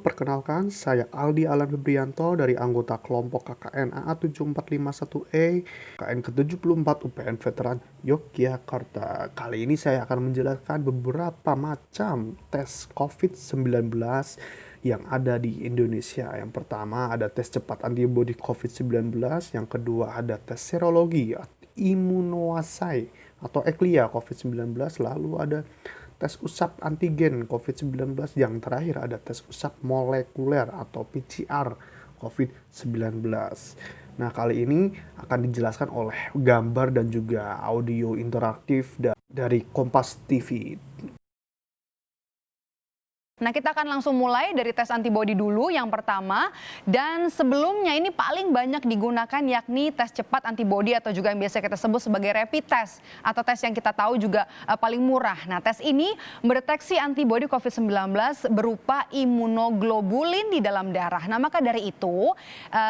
perkenalkan saya Aldi Alan Febrianto dari anggota kelompok KKN AA7451E, KKN ke-74 UPN Veteran Yogyakarta. Kali ini saya akan menjelaskan beberapa macam tes COVID-19 yang ada di Indonesia. Yang pertama ada tes cepat antibodi COVID-19, yang kedua ada tes serologi immunoassay atau ECLIA COVID-19, lalu ada tes usap antigen COVID-19, yang terakhir ada tes usap molekuler atau PCR COVID-19. Nah, kali ini akan dijelaskan oleh gambar dan juga audio interaktif dari Kompas TV. Nah, kita akan langsung mulai dari tes antibodi dulu yang pertama. Dan sebelumnya ini paling banyak digunakan yakni tes cepat antibodi atau juga yang biasa kita sebut sebagai rapid test atau tes yang kita tahu juga paling murah. Nah, tes ini mendeteksi antibodi COVID-19 berupa imunoglobulin di dalam darah. Nah, maka dari itu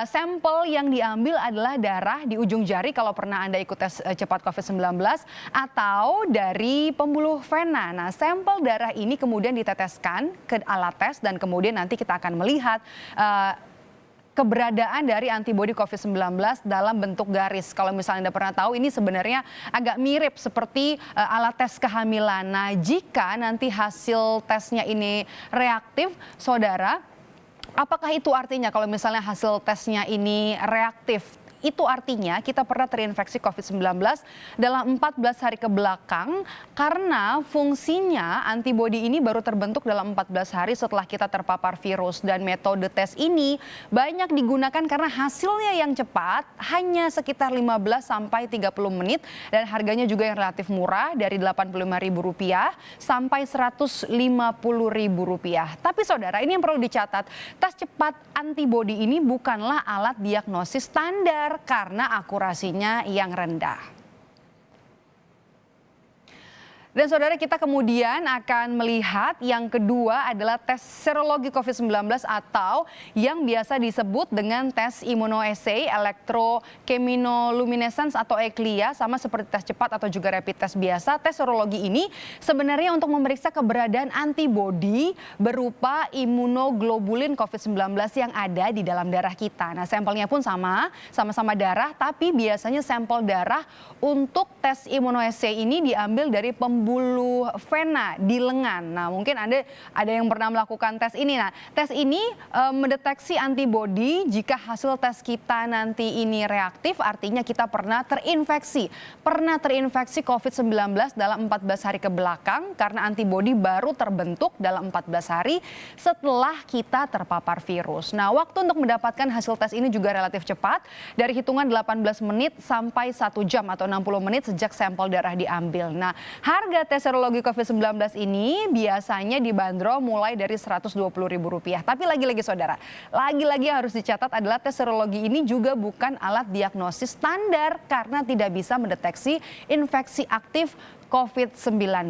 sampel yang diambil adalah darah di ujung jari kalau pernah Anda ikut tes cepat COVID-19 atau dari pembuluh vena. Nah, sampel darah ini kemudian diteteskan ke alat tes dan kemudian nanti kita akan melihat keberadaan dari antibodi COVID-19 dalam bentuk garis. Kalau misalnya Anda pernah tahu, ini sebenarnya agak mirip seperti alat tes kehamilan. Nah, jika nanti hasil tesnya ini reaktif, saudara, apakah itu artinya kalau misalnya hasil tesnya ini reaktif? Itu artinya kita pernah terinfeksi COVID-19 dalam 14 hari ke belakang karena fungsinya antibodi ini baru terbentuk dalam 14 hari setelah kita terpapar virus. Dan metode tes ini banyak digunakan karena hasilnya yang cepat, hanya sekitar 15 sampai 30 menit dan harganya juga yang relatif murah dari Rp85.000 sampai Rp150.000. Tapi saudara, ini yang perlu dicatat, tes cepat antibodi ini bukanlah alat diagnosis standar karena akurasinya yang rendah. Dan saudara, kita kemudian akan melihat yang kedua adalah tes serologi COVID-19 atau yang biasa disebut dengan tes immunoassay electrochemiluminescence atau ECLIA, sama seperti tes cepat atau juga rapid test biasa. Tes serologi ini sebenarnya untuk memeriksa keberadaan antibodi berupa imunoglobulin COVID-19 yang ada di dalam darah kita. Nah, sampelnya pun sama-sama darah, tapi biasanya sampel darah untuk tes immunoassay ini diambil dari pembuluh vena di lengan. Nah, mungkin Anda ada yang pernah melakukan tes ini. Nah, tes ini mendeteksi antibodi. Jika hasil tes kita nanti ini reaktif, artinya kita pernah terinfeksi COVID-19 dalam 14 hari ke belakang karena antibodi baru terbentuk dalam 14 hari setelah kita terpapar virus. Nah, waktu untuk mendapatkan hasil tes ini juga relatif cepat, dari hitungan 18 menit sampai 1 jam atau 60 menit sejak sampel darah diambil. Nah, harga tes serologi COVID-19 ini biasanya dibanderol mulai dari Rp120.000. Tapi lagi-lagi saudara, lagi-lagi yang harus dicatat adalah tes serologi ini juga bukan alat diagnosis standar karena tidak bisa mendeteksi infeksi aktif COVID-19.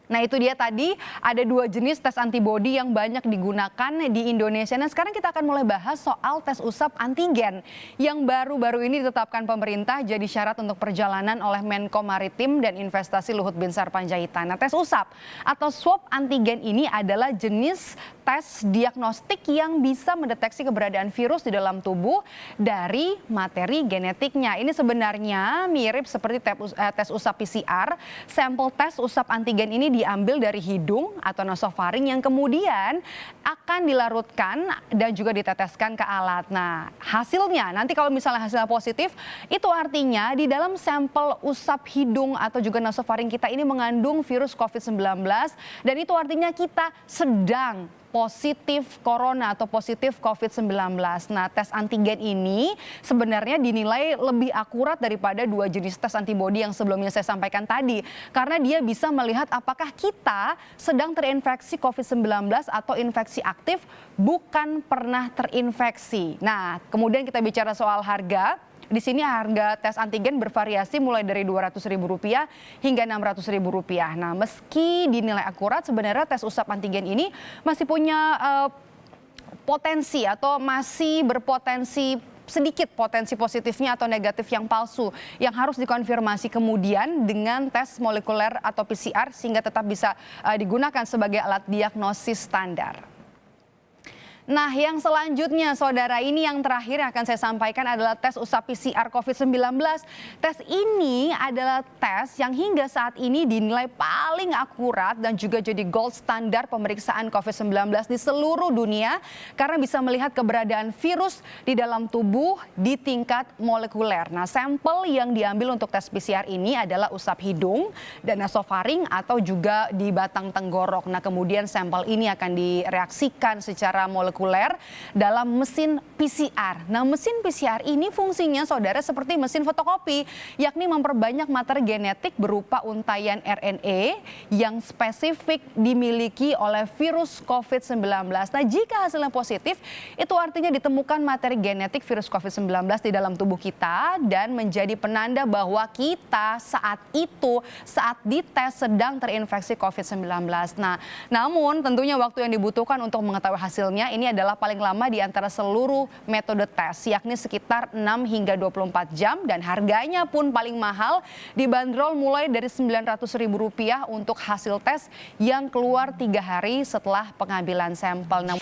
Nah, itu dia tadi ada 2 jenis tes antibodi yang banyak digunakan di Indonesia. Nah, sekarang kita akan mulai bahas soal tes usap antigen yang baru-baru ini ditetapkan pemerintah jadi syarat untuk perjalanan oleh Menko Maritim dan Investasi Luhut Binsar Panjaitan. Nah, tes usap atau swab antigen ini adalah jenis tes diagnostik yang bisa mendeteksi keberadaan virus di dalam tubuh dari materi genetiknya. Ini sebenarnya mirip seperti tes usap PCR. Sampel tes usap antigen ini diambil dari hidung atau nasofaring yang kemudian akan dilarutkan dan juga diteteskan ke alat. Nah, hasilnya nanti kalau misalnya hasilnya positif, itu artinya di dalam sampel usap hidung atau juga nasofaring kita ini mengandung virus COVID-19 dan itu artinya kita sedang positif corona atau positif COVID-19. Nah, tes antigen ini sebenarnya dinilai lebih akurat daripada 2 jenis tes antibodi yang sebelumnya saya sampaikan tadi. Karena dia bisa melihat apakah kita sedang terinfeksi COVID-19 atau infeksi aktif bukan pernah terinfeksi. Nah, kemudian kita bicara soal harga. Di sini harga tes antigen bervariasi mulai dari Rp200.000 hingga Rp600.000. Nah, meski dinilai akurat, sebenarnya tes usap antigen ini masih punya potensi atau masih berpotensi sedikit potensi positifnya atau negatif yang palsu yang harus dikonfirmasi kemudian dengan tes molekuler atau PCR sehingga tetap bisa digunakan sebagai alat diagnosis standar. Nah, yang selanjutnya, saudara, ini yang terakhir yang akan saya sampaikan adalah tes usap PCR COVID-19. Tes ini adalah tes yang hingga saat ini dinilai paling akurat dan juga jadi gold standar pemeriksaan COVID-19 di seluruh dunia karena bisa melihat keberadaan virus di dalam tubuh di tingkat molekuler. Nah, sampel yang diambil untuk tes PCR ini adalah usap hidung dan nasofaring atau juga di batang tenggorok. Nah, kemudian sampel ini akan direaksikan secara molekuler dalam mesin PCR. Nah, mesin PCR ini fungsinya, saudara, seperti mesin fotokopi, yakni memperbanyak materi genetik berupa untaian RNA yang spesifik dimiliki oleh virus COVID-19. Nah, jika hasilnya positif, itu artinya ditemukan materi genetik virus COVID-19 di dalam tubuh kita dan menjadi penanda bahwa kita saat dites sedang terinfeksi COVID-19. Nah, namun tentunya waktu yang dibutuhkan untuk mengetahui hasilnya ini adalah paling lama di antara seluruh metode tes, yakni sekitar 6 hingga 24 jam dan harganya pun paling mahal dibanderol mulai dari Rp900.000 untuk hasil tes yang keluar 3 hari setelah pengambilan sampel.